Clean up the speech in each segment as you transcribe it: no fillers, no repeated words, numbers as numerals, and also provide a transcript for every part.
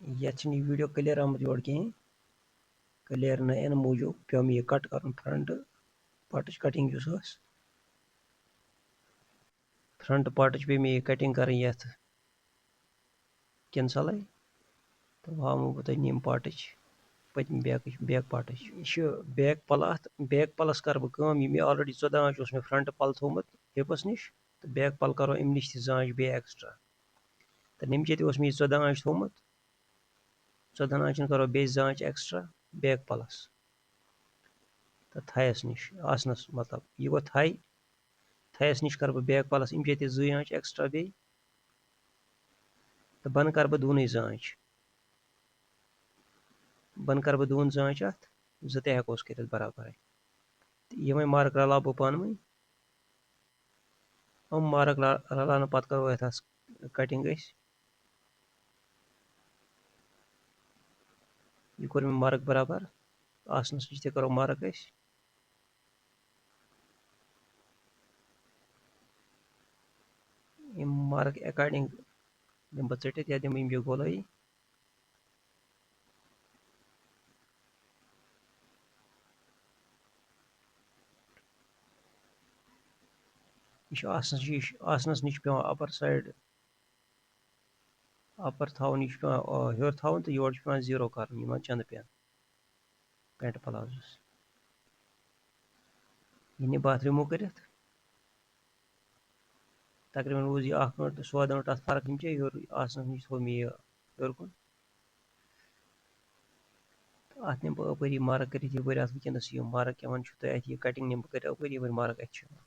ये video clear आमत योर कहें क्लियर न इन मूजूब पे मे कट कर front part cutting front part पे मे कटिंग कर कैंसल तो हामो बह तुम नीम पार्ट पत्म बैक पार्ट बैक पलस कर बह मे ऑलरेडी 14 आंच मे फ्रंट पल थोमुत हिपस निश तो बैक पल करो अम नश आंच बे एक्स्ट्रा तो निमचे मे 14 आंच थोमुत 14 आंचन करो बे आंच एक्स्ट्रा बैक पलस तो थायस निश आसनस मतलब यह गो थायस निश कर बैक पलस अमचे 2 आंच एक्स्ट्रा बे तो बन कर दोन आंच बन कर दोन आंच अत जो हेकोस कर बराबर ये मार्क रलाव बह पान वन मार्क रलान पत करो अस कटिंग यह कोर मे मार्क बराबर आसनस नश करो मार्क मार्क अकॉर्डिंग दिम बह टित या दिम ये गोलाई यह आसनस नश पे अपर साइड अपर थवन यह हेर थवन तो योर पे 0 कर चंद पे पेंट प्लाजोस यह बात रिमूव कर तकरीबन रोज यह 1 मिनट तो 100 मिनट अत फर्क नमचे हेर आसनस नश थो मे यह हेर कुन अत निम बह अपरी मार्क कर यप अत वनकस यह मार्क क्या तुम अत यह कटिंग निम बह कर यप मार्क अत यह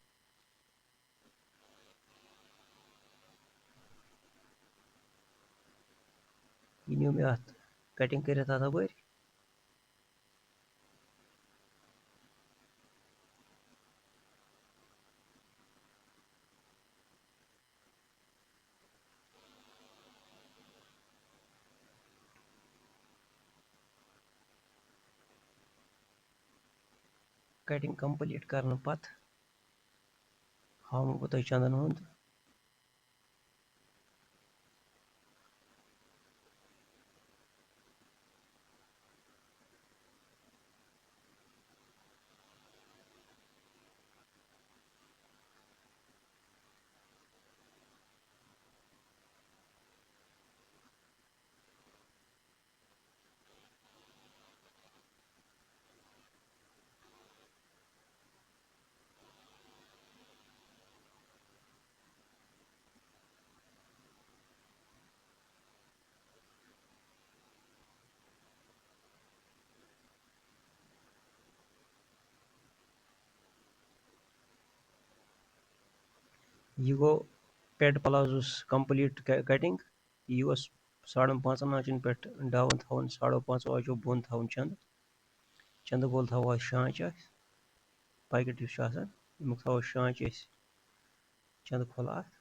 नी मे अत कटिंग कर अत अपर कटिंग कंप्लीट कर पत हावो बह तुम चंदन हुंद यह गो पेड प्लाजोस कंप्लीट कटिंग यह 5.5 आंचन पे डाउन थवन 5.5 आंचो बोन थवन चंद गोल थो शांच पैकेट अमुक थो शांच चंद खोल अत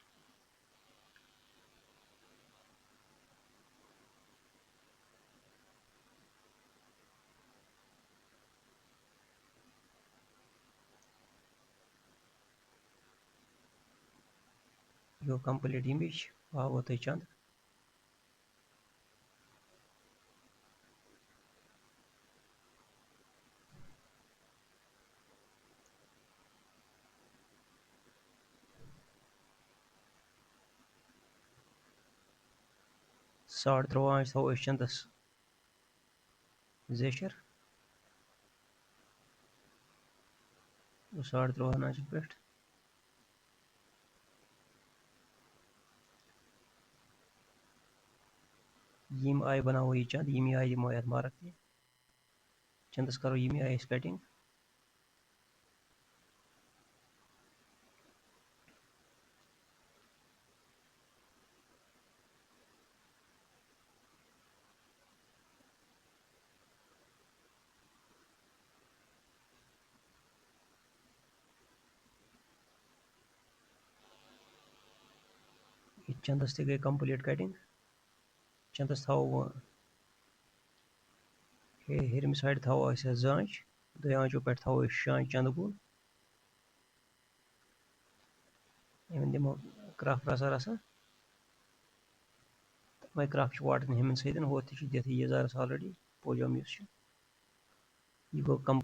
यह कंप्लीट इमेज हावो तुम चंद 3.5 आंच थो चंदस जेशर 3.5 आंचन पे यम आय बनावो यह चंद यम आय दिमो अत मार्क चंदस करो यम आय कटिंग चंदस गई कंप्लीट कटिंग चंदस थो हेरम साइड थो जांच 2 आंचो पे थो शांच चंद गोल इन दिमो क्रफ रसा माइक्राफ्ट वाटन हेमन सहित होत दिख यजारस ऑलरेडी पोजम यह गो कम